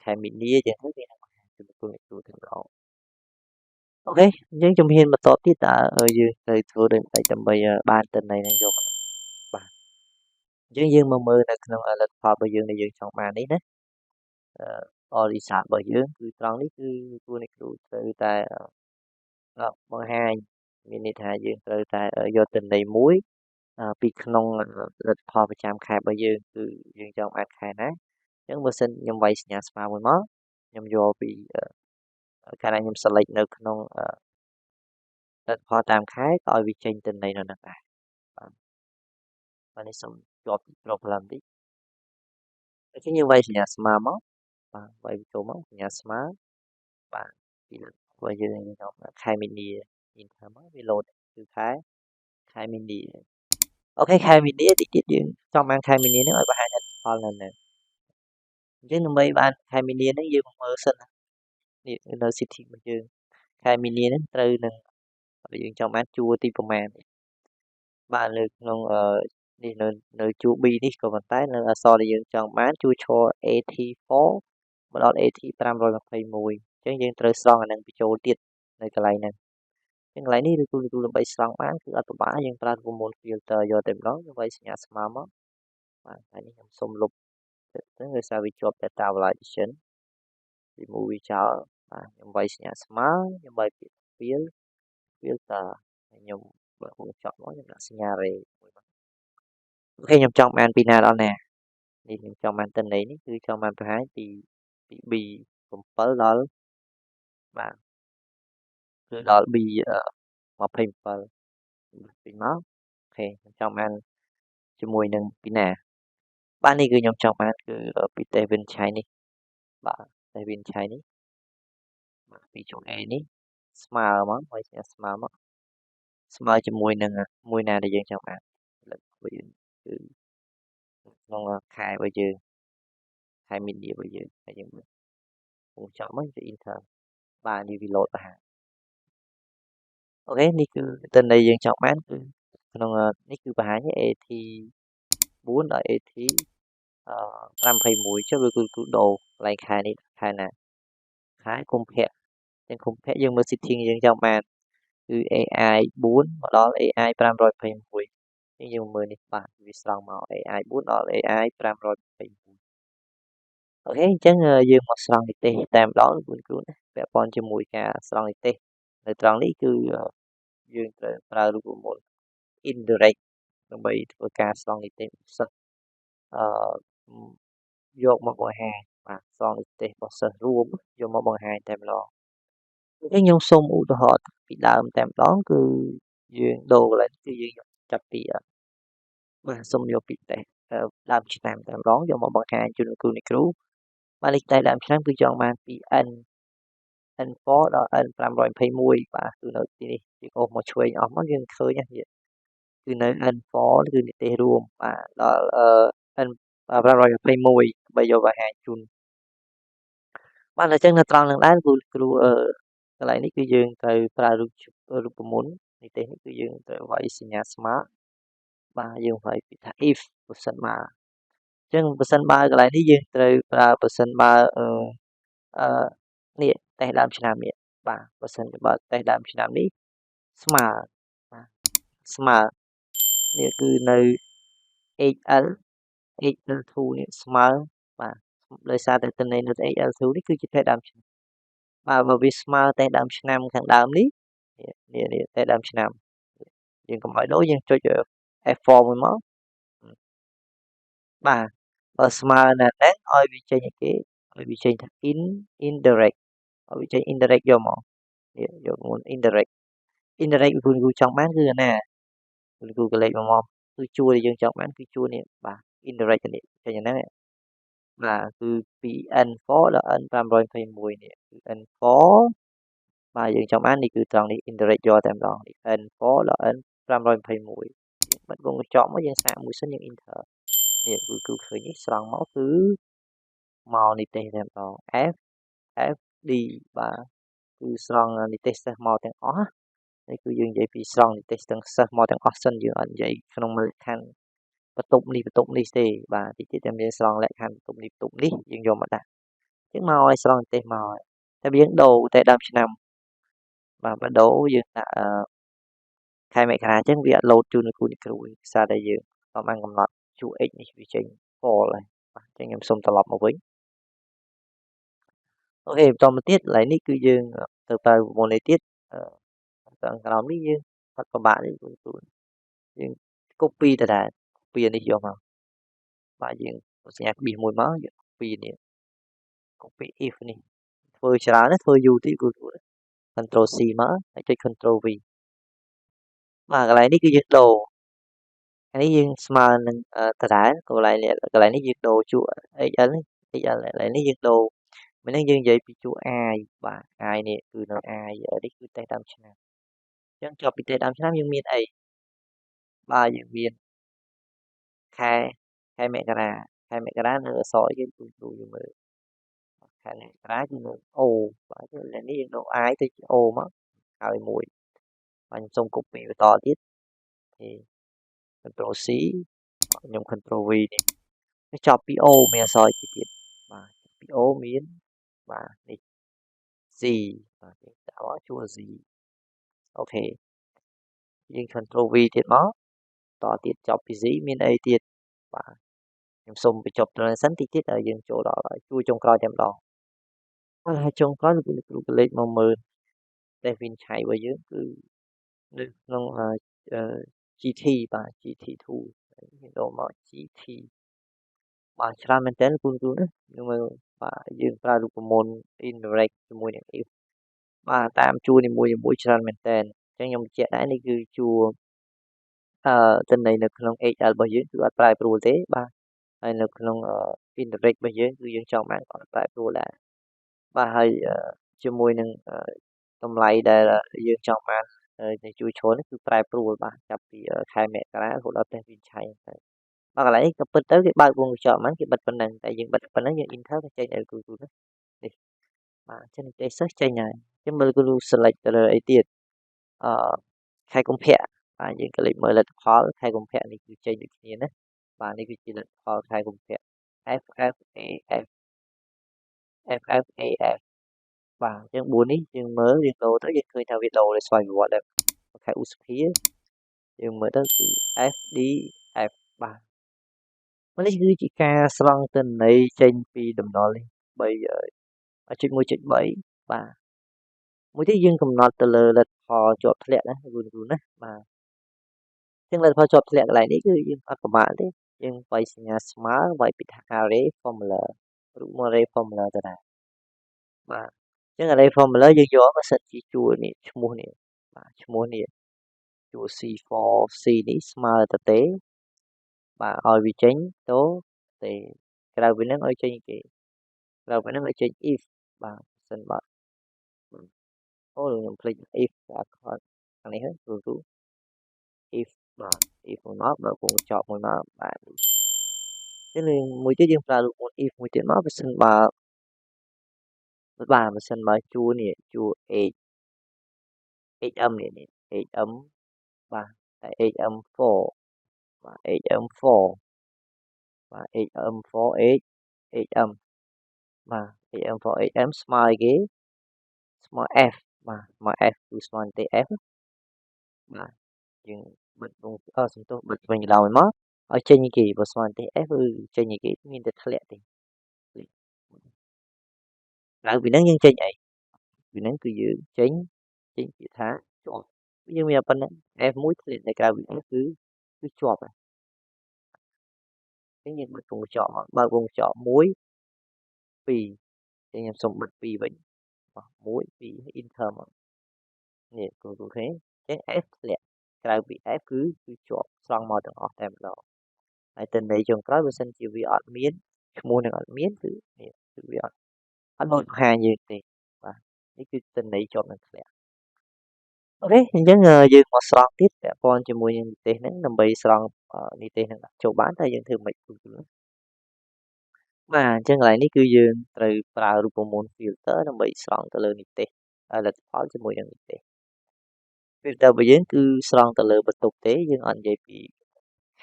ខែមីនាអញ្ចឹងទៅវានឹងបង្ហាញជូនដល់គុណគ្រូតែម្ដងអូខេយើងជំហានបន្តទៀតតើយើងត្រូវធ្វើដូចម្តេចដើម្បីបានទិន្នន័យនឹងយកមកបាទយើងមកមើលនៅក្នុងលទ្ធផលរបស់យើងដែលយើងចង់បាននេះណាresult របស់យើងគឺត្រង់នេះគឺគួរអ្នកគ្រូត្រូវតែបង្ហាញមានន័យថាយើងត្រូវតែយកទិន្នន័យមួយពីក្នុងលទ្ធផលប្រចាំខែរបស់យើងគឺយើងចង់បានខែណាអញ្ចឹងបើសិនខ្ញុំវាយសញ្ញាស្មើមួយមកខ្ញុំយកពីកាលណាខ្ញុំ select នៅក្នុងលទ្ធផលតាមខែក៏ឲ្យវាចេញទិន្នន័យនៅហ្នឹងដែរបាទនេះសូមជាប់ problem តិចអញ្ចឹងយើងវាយសញ្ញាស្មើមកបាទវាយចូលមកសញ្ញាស្មើបាទពីរបស់យើងខ្ញុំខែមីនាមានថាមកវា load គឺខែមីនាអូខេខែមីនាតិចទៀតយើងចង់បានខែមីនាហ្នឹងឲ្យបង្ហាញលទ្ធផលនៅហ្នឹងអញ្ចឹងដើម្បីបានខែមីនាហ្នឹងយើងមើលសិននេះនៅ setting របស់យើងខែមីនាហ្នឹងត្រូវនឹងយើងចង់បានជួរទីប្រមាណបាទនៅក្នុងនេះនៅជួរ B នេះក៏ប៉ុន្តែនៅអក្សរដែលយើងចង់បានជួរឈរ AT4 មកដល់ AT 521អញ្ចឹងយើងត្រូវស្រង់អានឹងបញ្ចូលទៀតនៅកន្លែងហ្នឹងអញ្ចឹងកន្លែងនេះឬទូដើម្បីស្រង់បានគឺអត់ពិបាកយើងប្រើប្រមូល filter យកតែម្ដងវាយសញ្ញាស្មើមកបាទហើយនេះខ្ញុំសុំលុបទៅដោយសារវាជាប់ data validation remove វាចោលបាទខ្ញុំវាយសញ្ញាស្មើខ្ញុំវាយពាក្យ filter ហើយខ្ញុំបើខ្ញុំចប់មកខ្ញុំដាក់សញ្ញា array មួយមកអូខេខ្ញុំចង់បានពីណាដល់ណានេះខ្ញុំចង់បានទិន្នន័យនេះគឺចង់បានបង្ហាញពី B 7ដល់បាទគឺដល់ B 27ពេញមកអូខេខ្ញុំចង់បានជាមួយនឹងពីណាបាទនេះគឺខ្ញុំចង់បានគឺពីតេវិនឆៃនេះបាទតេវិនឆៃនេះបាទពីជួរ A នេះស្មើមកហើយស្មើមកស្មើជាមួយនឹងមួយណាដែលយើងចង់បានរបស់យើងគឺក្នុងខែរបស់យើងខែមីនារបស់យើងហើយយើងពុំចង់មកទៅ enter បាទនេះវា load បង្ហាញអូខេនេះគឺទិន្នន័យយើងចង់បានគឺក្នុងនេះគឺបង្ហាញ AT 4ដល់ AT 521ចុះវាគឺដូរកន្លែងខែនេះខែណាខែកុម្ភៈទាំងកុម្ភៈយើងមើល setting យើងចង់បានគឺ AI 4មកដល់ AI 521យើងមើលនេះបាទវាស្រង់មក AI 4ដល់ AI 521អូខេអញ្ចឹងយើងមកស្រង់និទេសតែម្ដងលោកគ្រូណាពាក់ព័ន្ធជាមួយការស្រង់និទេសនៅត្រង់នេះគឺយើងត្រូវប្រើរូបមន្ត indirect ដើម្បីធ្វើការស្រង់និទេសសិស្សយកមកបង្ហាញបាទស្រង់និទេសរបស់សិស្សរួមយកមកបង្ហាញតែម្ដងអញ្ចឹងខ្ញុំសូមឧទាហរណ៍ពីដើមតែម្ដងគឺយើងដូរកន្លែងគឺយើងចាប់ពីបាទសូមយកពីតេដើមឆ្នាំតែម្ដងយកមកបង្ហាញជូនគ្រូអ្នកគ្រូបាទលេខតេដើមឆ្នាំគឺចង់បានពី N4 ដល់ N521 បាទគឺនៅទីនេះយើងអូសមកឆ្វេងអស់មកយើងឃើញគឺនៅ N4 គឺនិទេសរួមបាទដល់N521 ដើម្បីយកបង្ហាញជូនបាទអញ្ចឹងនៅត្រង់នឹងដែរគ្រូកន្លែងនេះគឺយើងត្រូវប្រើរូបមន្តនិទេសនេះគឺយើងត្រូវវាយសញ្ញាស្មើបាទយើងវាយពីថា if បើសិនបើអញ្ចឹងបើសិនបើកន្លែងនេះយើងត្រូវប្រើបើសិនបើនេះតេស្តដើមឆ្នាំនេះបាទបើសិនបើតេស្តដើមឆ្នាំនេះស្មើបាទស្មើនេះគឺនៅ HL2 នេះស្មើបាទដោយសារតែទិន្នន័យនៅ HL2 នេះគឺជាតេស្តដើមឆ្នាំបាទបើវាស្មើតេស្តដើមឆ្នាំខាងដើមនេះនេះតេស្តដើមឆ្នាំយើងកុំឲ្យដូរយើងចុច F4 មួយមកបាទ ស្មើណាស់ហ្នឹងឲ្យវាចេញគេឲ្យវាចេញថា indirect ឲ្យវាចេញ indirect យកមកនេះយកមុន indirect គ្រូចង់បានគឺអាណាគ្រូក៏លេខមកគឺជួរដែលយើងចង់បានគឺជួរនេះបាទ indirect នេះចេញអាហ្នឹងបាទគឺពី N4 ដល់ N521 នេះគឺ N4 បាទយើងចង់បាននេះគឺត្រង់នេះ indirect យកតែម្ដងនេះ N4 ដល់ N521 បាត់វងកញ្ចក់មកយើងសាកមួយសិនយើង enter នេះគឺឃើញនេះស្រង់មកគឺមកនេះទេតែម្ដង F F D បាទគឺស្រង់និទេសសិស្សមកទាំងអស់នេះគឺយើងនិយាយពីស្រង់និទេសទាំងសិស្សមកទាំងអស់សិនយើងអត់និយាយក្នុងលក្ខខណ្ឌបន្ទប់នេះទេបាទតិចទៀតតែមានស្រង់លក្ខខណ្ឌបន្ទប់នេះយើងយកមកដាក់អញ្ចឹងមកឲ្យស្រង់និទេសមកតែយើងដូរតែដើមឆ្នាំបាទបើដូរយើងដាក់ខែមករាអញ្ចឹងវាអត់ load ជូនគ្រូឯកសារដែលយើងតាមបានកំណត់ជួ x នេះវាចេញ fall ហើយបាទអញ្ចឹងខ្ញុំសូមត្រឡប់មកវិញអូខេបន្តមកទៀតកន្លែងនេះគឺយើងទៅប្រើប្រព័ន្ធនេះទៀតខាងក្រោមនេះយើងអត់ពិបាកទេយើង copy ទៅដែរ copy នេះយកមកបាទយើងសញ្ញាក្បៀសមួយមកយើង copy នេះ copy if នេះធ្វើច្រើនណាធ្វើយូរតិចគ្រូ Ctrl C មកហើយចុច Ctrl V បាទកន្លែងនេះគឺយើងដូរនេះយើងស្មើនឹងដដែលកន្លែងនេះយើងដូរជួ XL នេះ XL កន្លែងនេះយើងដូរមិនហ្នឹងយើងនិយាយពីជួ I បាទ I នេះគឺនៅ I នេះគឺតេស្តដើមឆ្នាំអញ្ចឹងចប់ពីតេស្តដើមឆ្នាំយើងមានអីបាទយើងមានខែមករានៅអក្សរយើងគ្រូយើងមើលខែមករាគឺនៅ O បាទឥឡូវនេះយើងដូរ I ទៅជា O មកហើយមួយបាទខ្ញុំសូម copy បន្តទៀតទេ Ctrl C ខ្ញុំ Ctrl V នេះចប់ពី O មានអក្សរអីទៀតបាទពី O មានបាទនេះ Z បាទដាក់មកជួ Z អូខេយើង Ctrl V ទៀតមកតទៀតចប់ពី Z មានអីទៀតបាទខ្ញុំសូមបញ្ចប់ត្រឹមនេះសិនតិចទៀតហើយយើងចូលដល់ជួចុងក្រោយតែម្ដងហើយចុងក្រោយគ្រូក៏លេខមកមើលតែវិនឆៃរបស់យើងគឺនៅក្នុងGT បាទ GT2 យើងដូរមក GT បាទច្រើនមែនទែនគ្រូណាយើងមើលបាទយើងប្រើរូបមន្ត indirect ជាមួយនឹង if បាទតាមជួរនីមួយច្រើនមែនទែនអញ្ចឹងខ្ញុំបញ្ជាក់ដែរនេះគឺជួរទិន្នន័យនៅក្នុង XL របស់យើងគឺអត់ប្រែប្រួលទេបាទហើយនៅក្នុង indirect របស់យើងគឺយើងចង់បានក៏អត់ប្រែប្រួលដែរបាទហើយជាមួយនឹងតម្លៃដែលយើងចង់បាននៃជួរឈរនេះគឺប្រែប្រួលបាទចាប់ពីខែមករារហូតដល់ពេលវិនិច្ឆ័យបាទកន្លែងនេះក៏ពិតទៅគេបើកវងកញ្ចក់ហ្នឹងគេបិទប៉ុណ្ណឹងតែយើងបិទប៉ុណ្ណឹងយើង enter ទៅចេញឲ្យគ្រូណានេះបាទអញ្ចឹងទេសិស្សចេញហើយអញ្ចឹងមើលគ្រូ select ទៅលើអីទៀតអឺខែកុម្ភៈបាទយើងក៏លេចមើលលទ្ធផលខែកុម្ភៈនេះគឺចេញដូចគ្នាណាបាទនេះគឺជាលទ្ធផលខែកុម្ភៈ FFAF FFAF បាទអញ្ចឹង4នេះយើងមើលយើងដូរទៅយើងឃើញថាវាដូរដោយស្វ័យប្រវត្តិដែរខែឧសភាយើងមើលទៅគឺ FDF បាទនេះគឺជាការស្រង់ទិន្នន័យចេញពីដំណុលនេះ3.1.3 បាទមួយទៀតយើងកំណត់ទៅលើលទ្ធផលជាប់ធ្លាក់ណាគ្រូណាបាទអញ្ចឹងលទ្ធផលជាប់ធ្លាក់កន្លែងនេះគឺយើងអត់ពិបាកទេយើងវាយសញ្ញាស្មើវាយពីថា array formula រូប array formula ទៅដែរបាទអញ្ចឹង array formula យើងយកមកសិតជាជួរនេះឈ្មោះនេះបាទឈ្មោះនេះជួរ C4C នេះស្មើទៅទេបាទឲ្យវាចេញទៅទេក្រៅពីហ្នឹងឲ្យចេញគេក្រៅពីហ្នឹងឲ្យចេញ if បាទសិនបាទអូខ្ញុំភ្លេច if អាខាងនេះហ្នឹងគ្រូ if បាទ if មកបើគង់ចប់មួយមកបាទចឹងមួយទៀតយើងប្រើរូបមន្ត if មួយទៀតមកបើសិនបើជួរនេះជួរ h hm នេះ hm បាទតែ hm4 បាទ hm4 បាទ hm4h hm បាទ hm4hm ស្មើគេស្មើ f បាទស្មើ f គឺស្មើនឹងទេ f បាទយើងបិទវងសំទោសបិទវិញឡើយមកឲ្យចេញគេបើស្មើនឹងទេ f គឺចេញគេមានតែធ្លាក់ទេក្រៅពីហ្នឹងយើងចេញអីពីហ្នឹងគឺយើងចេញពាក្យថាជាប់យើងមានប៉ុណ្ណឹង f1 ធ្លាក់តែក្រៅពីហ្នឹងគឺជាប់ cái những bật vùng trọ ba vùng trọ muối vì thì em xong bật vì vậy muối vì income nè cũng thế cái F lẹ cái bị F cứ chọn xong màu từng ọt em đó ai tình này trong cái bữa sinh chiều vì ọt miến mua được ọt miến cứ nè cứ vì ọt anh nói hai như thế và cái tình này chọn mình lẹ ok nhưng dương mà xong tiếp để con cho mua những tên nó nằm bay xong đi tên nó chỗ bán tay dân thường mình mà chẳng lạiនេះគឺយើងត្រូវប្រើរូបមន្ត filter ដើម្បីស្រង់ទៅលើនីតិផលិតផលជាមួយនឹងនីតិ filter របស់យើងគឺស្រង់ទៅលើបន្ទុកទេយើងអត់និយាយពី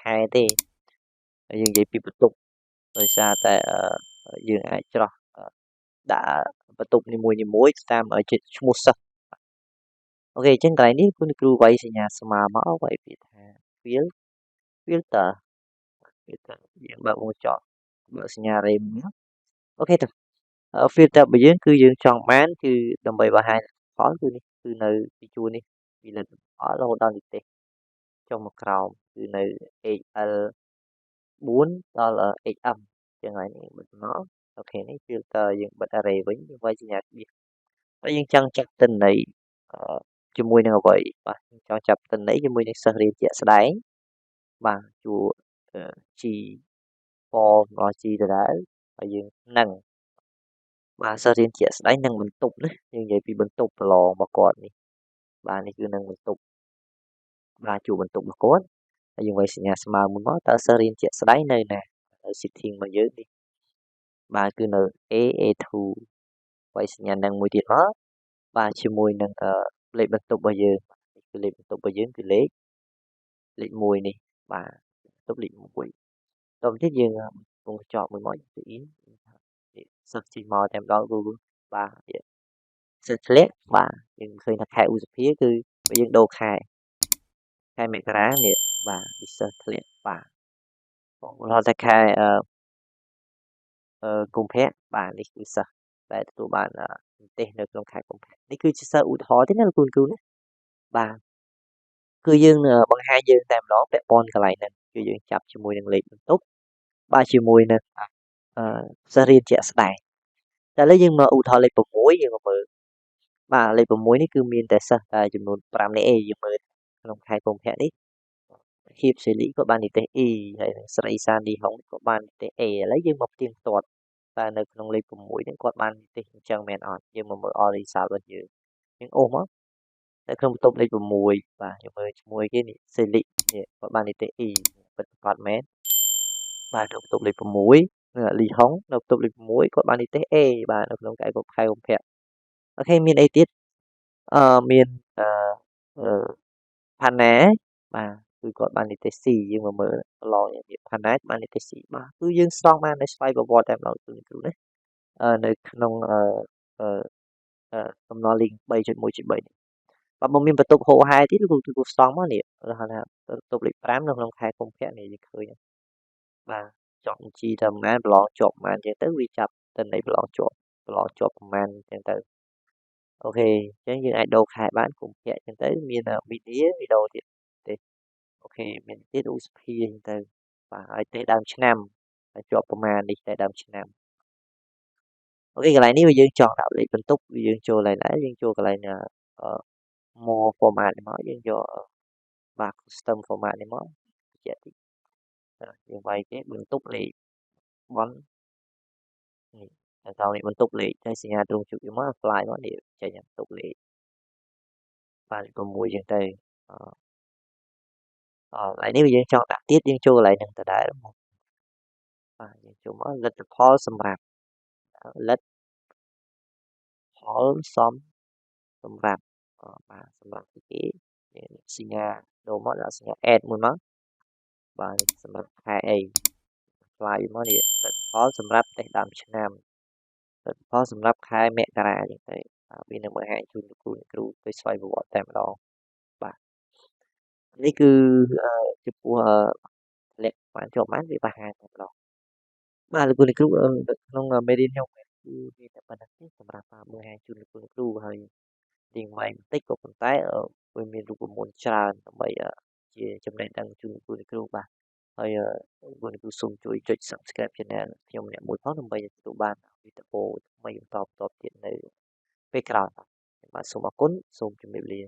ខែទេហើយយើងនិយាយពីបន្ទុកដោយសារតែយើងអាចច្រោះដាក់បន្ទុកនីមួយៗតាមជាឈ្មោះសិស្សអូខេអញ្ចឹងកន្លែងនេះគឺគ្រូវាយសញ្ញាស្មើមកវាយពាក្យថា filter យើងបើកវងចោលបើកសញ្ញារេមកអូខេទៅ filter របស់យើងគឺយើងចង់បានគឺដើម្បីបង្ហាញផលគឺនេះគឺនៅពីជួរនេះពីលទ្ធផលរហូតដល់នីតិចុងមកក្រោមគឺនៅ HL 4ដល់ HM ចឹងហើយនេះបិទមកអូខេនេះ filter យើងបិទ array វិញយើងវាយសញ្ញាស្បៀសហើយយើងចង់ចាប់ទិន្នន័យជាមួយនឹងអ្វីបាទចង់ចាប់ទិន្នន័យជាមួយនឹងសិស្សរៀនជាក់ស្ដែងបាទជួរ G for របស់ G ដដែលហើយយើងនឹងបាទសិស្សរៀនជាក់ស្ដែងនឹងបន្ទប់ណាយើងនិយាយពីបន្ទប់ប្រឡងរបស់គាត់នេះបាទនេះគឺនឹងបន្ទប់បាទជួបបន្ទប់របស់គាត់ហើយយើងវាយសញ្ញាស្មើមួយមកតើសិស្សរៀនជាក់ស្ដែងនៅណានៅ setting របស់យើងនេះបាទគឺនៅ A2 វាយសញ្ញានឹងមួយទៀតមកបាទជាមួយនឹងលេខបន្ទប់របស់យើងនេះគឺលេខបន្ទប់របស់យើងគឺលេខ1នេះបាទបន្ទប់លេខ1តទៅទៀតយើងពងកញ្ចក់មួយមកទៅ in សិស្សចេញមកតែម្ដង Google បាទសិស្សធ្លាក់បាទយើងឃើញថាខែឧសភាគឺយើងដូរខែមករានេះបាទសិស្សធ្លាក់បាទបងរហូតតែខែកុម្ភៈបាទនេះគឺសិស្សដែលទទួលបាននិទេសនៅក្នុងខែកុម្ភៈនេះគឺជាសិស្សឧទាហរណ៍ទេណាលោកគ្រូណាបាទគឺយើងបង្ហាញយើងតែម្ដងពាក់ព័ន្ធកន្លែងហ្នឹងគឺយើងចាប់ជាមួយនឹងលេខបន្ទប់បាទជាមួយនឹងសិស្សរៀនជាក់ស្ដែងតែឥឡូវយើងមកឧទាហរណ៍លេខ6យើងមកមើលបាទលេខ6នេះគឺមានតែសិស្សតែចំនួន5នាក់ឯងយើងមើលក្នុងខែកុម្ភៈនេះហៀបសេលីក៏បាននិទេស E ហើយស្រីសានឌីហុងក៏បាននិទេស A ឥឡូវយើងមកផ្ទៀងផ្ទាត់តែនៅក្នុងលេខ6ហ្នឹងគាត់បាននិទេសអញ្ចឹងមែនអត់យើងមកមើល all result របស់យើងអូសមកនៅក្នុងបន្ទប់លេខ6បាទយើងមើលជាមួយគេនេះសេលីនេះគាត់បាននិទេស E ពិតប្រាកដមែនបាទនៅបន្ទប់លេខ6លីហុងនៅបន្ទប់លេខ6គាត់បាននិទេស A បាទនៅក្នុងខែកុម្ភៈអូខេមានអីទៀតមានផាណាបាទគឺគាត់បាននិទេស C យើងមកមើលប្រឡងនេះផាណាបាននិទេស C បាទគឺយើងស្រង់បាននៅស្វ័យប្រវត្តិតែម្ដងគ្រូណានៅក្នុងកំណល់ link 3.1.3 នេះបាទមកមានបន្ទប់ហោហែទៀតលោកគ្រូស្តង់មកនេះគេហៅថាបន្ទប់លេខ5នៅក្នុងខែកុម្ភៈនេះយើងឃើញបាទជាប់បញ្ជីតែប៉ុន្មានប្រឡងជាប់ប៉ុន្មានអញ្ចឹងទៅវាចាប់ទៅនៃប្រឡងជាប់ប៉ុន្មានអញ្ចឹងទៅអូខេអញ្ចឹងយើងអាចដូរខែបានកុម្ភៈអញ្ចឹងទៅមានមីឌាវីដូទៀតទេអូខេមានទៀតឧសភាអញ្ចឹងទៅបាទហើយទេដើមឆ្នាំហើយជាប់ប្រមាណនេះតែដើមឆ្នាំអូខេកន្លែងនេះវាយើងចង់ដាក់លេខបន្ទប់យើងចូលកន្លែងណាយើងចូលកន្លែងmore format នេះមកយើងយកបាទ custom format នេះមកបញ្ជាក់តិចយើងវាយគេបន្ទប់លេខបននេះតែតោនេះបន្ទប់លេខតែសញ្ញាទ្រង់ជួបវាមក apply មកនេះចេញបន្ទប់លេខបាទ6ចឹងទៅកន្លែងនេះយើងចង់ដាក់ទៀតយើងចូលកន្លែងហ្នឹងដដែលមកបាទយើងចូលមកលទ្ធផលសម្រាប់លទ្ធផលសម្រាប់បាទសម្រាប់គេសញ្ញាដូរមកដាក់សញ្ញា add មួយមកបាទសម្រាប់ខែអី apply មកនេះលទ្ធផលសម្រាប់តេស្តដើមឆ្នាំលទ្ធផលសម្រាប់ខែមករាចឹងទៅវានឹងបង្ហាញជូនគ្រូទៅស្វ័យប្រវត្តិតែម្ដងបាទនេះគឺចំពោះលក្ខបានជាប់បានវាបង្ហាញតែម្ដងបាទលោកគ្រូក្នុងមេរៀនខ្ញុំគឺមានតែប៉ុណ្្នឹងទេសម្រាប់បង្ហាញជូនលោកគ្រូហើយរៀងវែងបន្តិចក៏ប៉ុន្តែវាមានរូបមន្តច្រើនដើម្បីជាចំណេះដឹងជូនលោកគ្រូបាទ ហើយបងគ្រូសូមជួយចុច Subscribe Channel ខ្ញុំម្នាក់មួយផងដើម្បីទទួលបានវីដេអូថ្មីបន្តទៀតនៅពេលក្រោយបាទសូមអរគុណសូមជម្រាបលា